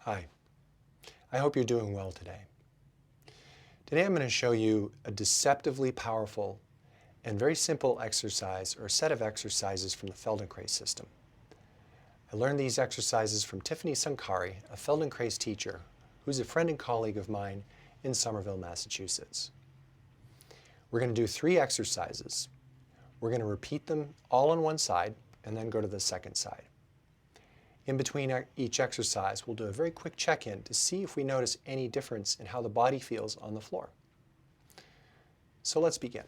Hi, I hope you're doing well today. Today I'm going to show you a deceptively powerful and very simple exercise or set of exercises from the Feldenkrais system. I learned these exercises from Tiffany Sankari, a Feldenkrais teacher who's a friend and colleague of mine in Somerville, Massachusetts. We're going to do 3 exercises. We're going to repeat them all on one side and then go to the second side. In between each exercise, we'll do a very quick check-in to see if we notice any difference in how the body feels on the floor. So let's begin.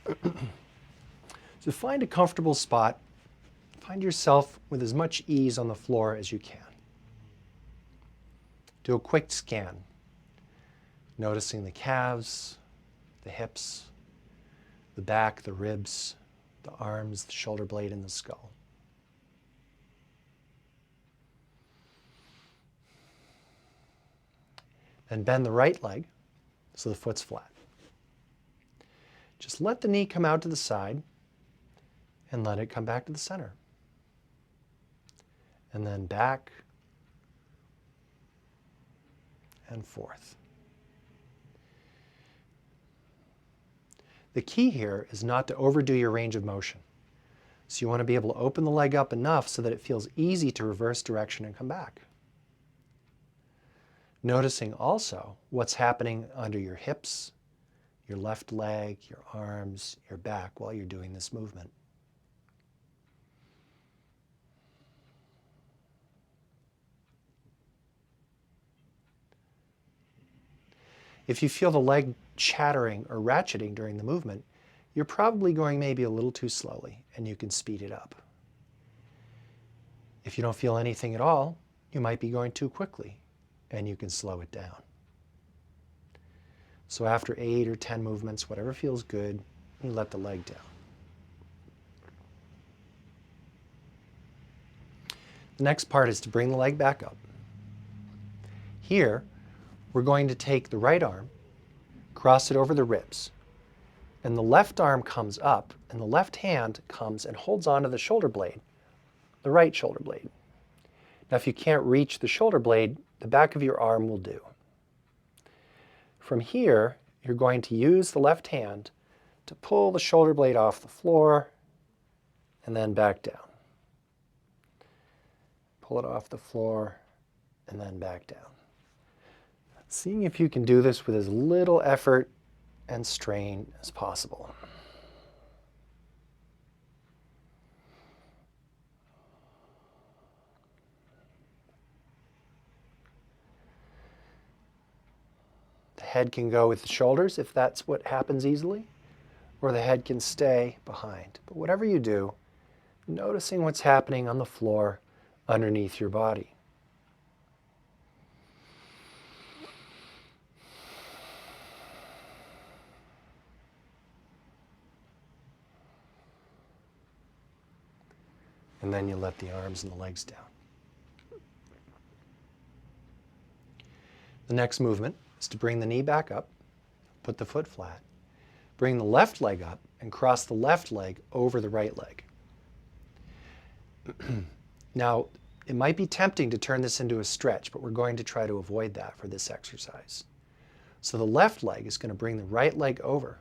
So find a comfortable spot. Find yourself with as much ease on the floor as you can. Do a quick scan, noticing the calves, the hips, the back, the ribs, the arms, the shoulder blade, and the skull. Then bend the right leg so the foot's flat. Just let the knee come out to the side and let it come back to the center. And then back and forth. The key here is not to overdo your range of motion. So you want to be able to open the leg up enough so that it feels easy to reverse direction and come back. Noticing also what's happening under your hips, your left leg, your arms, your back while you're doing this movement. If you feel the leg chattering or ratcheting during the movement, you're probably going maybe a little too slowly and you can speed it up. If you don't feel anything at all, you might be going too quickly and you can slow it down. So after 8 or 10 movements, whatever feels good, you let the leg down. The next part is to bring the leg back up. Here, we're going to take the right arm, cross it over the ribs, and the left arm comes up, and the left hand comes and holds onto the shoulder blade, the right shoulder blade. Now, if you can't reach the shoulder blade, the back of your arm will do. From here, you're going to use the left hand to pull the shoulder blade off the floor and then back down. Pull it off the floor and then back down. Seeing if you can do this with as little effort and strain as possible. The head can go with the shoulders if that's what happens easily, or the head can stay behind. But whatever you do, noticing what's happening on the floor underneath your body. And then you let the arms and the legs down. The next movement is to bring the knee back up, put the foot flat, bring the left leg up, and cross the left leg over the right leg. Now, it might be tempting to turn this into a stretch, but we're going to try to avoid that for this exercise. So the left leg is going to bring the right leg over,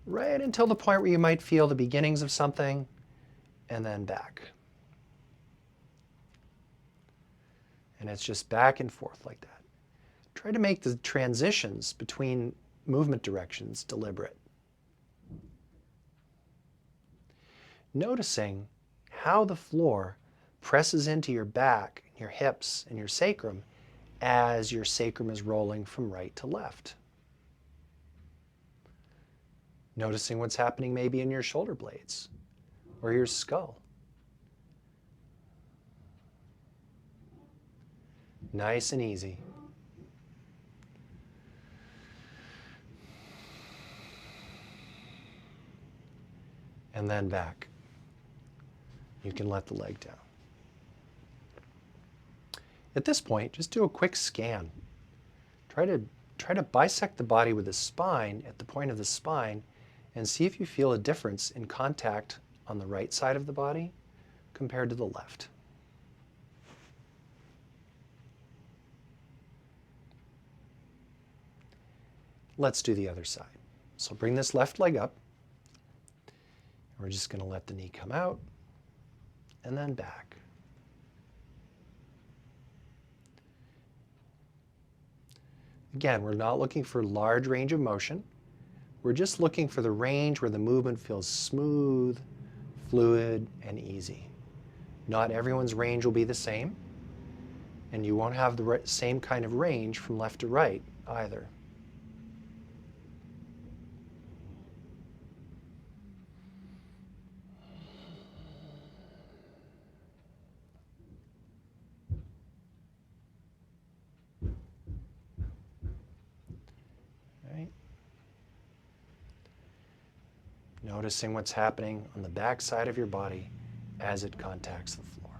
right until the point where you might feel the beginnings of something, and then back. And it's just back and forth like that. Try to make the transitions between movement directions deliberate. Noticing how the floor presses into your back, your hips, and your sacrum as your sacrum is rolling from right to left. Noticing what's happening maybe in your shoulder blades or your skull. Nice and easy. And then back. You can let the leg down. At this point, just do a quick scan. Try to bisect the body with the spine at the point of the spine and see if you feel a difference in contact on the right side of the body compared to the left. Let's do the other side. So bring this left leg up. We're just going to let the knee come out and then back. Again, we're not looking for large range of motion. We're just looking for the range where the movement feels smooth, fluid, and easy. Not everyone's range will be the same, and you won't have the same kind of range from left to right either. Noticing what's happening on the back side of your body as it contacts the floor.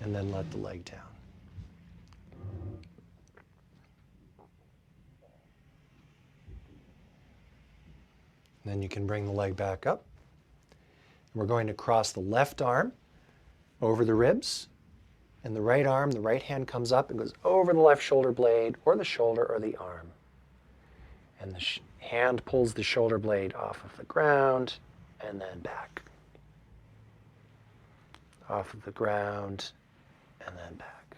And then let the leg down. And then you can bring the leg back up. And we're going to cross the left arm over the ribs. And the right arm, the right hand comes up and goes over the left shoulder blade or the shoulder or the arm. And the hand pulls the shoulder blade off of the ground and then back. Off of the ground and then back.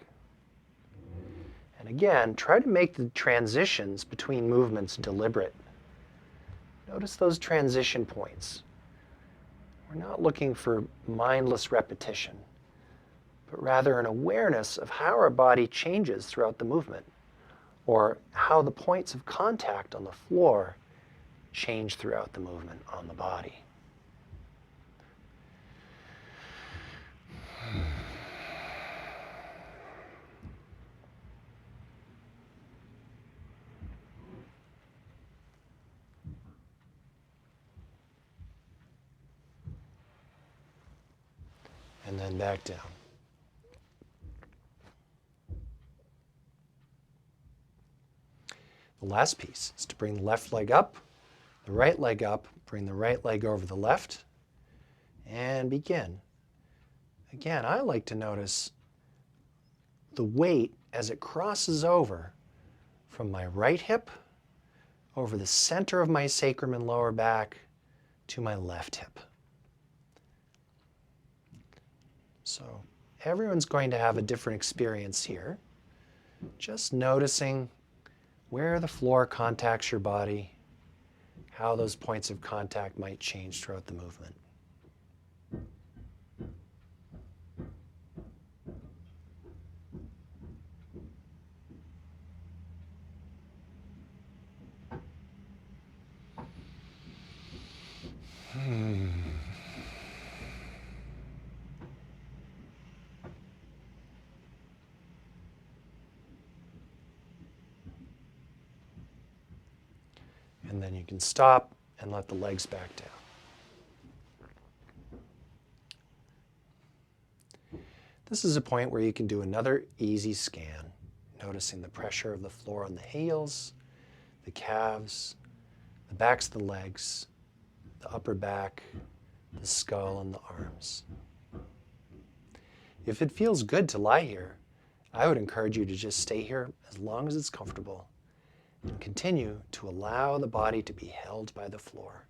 And again, try to make the transitions between movements deliberate. Notice those transition points. We're not looking for mindless repetition, but rather an awareness of how our body changes throughout the movement, or how the points of contact on the floor change throughout the movement on the body. And then back down. The last piece is to bring the left leg up, the right leg up, bring the right leg over the left, and begin. Again, I like to notice the weight as it crosses over from my right hip, over the center of my sacrum and lower back, to my left hip. So everyone's going to have a different experience here. Just noticing where the floor contacts your body, how those points of contact might change throughout the movement. And then you can stop and let the legs back down. This is a point where you can do another easy scan, noticing the pressure of the floor on the heels, the calves, the backs of the legs, the upper back, the skull, and the arms. If it feels good to lie here, I would encourage you to just stay here as long as it's comfortable and continue to allow the body to be held by the floor.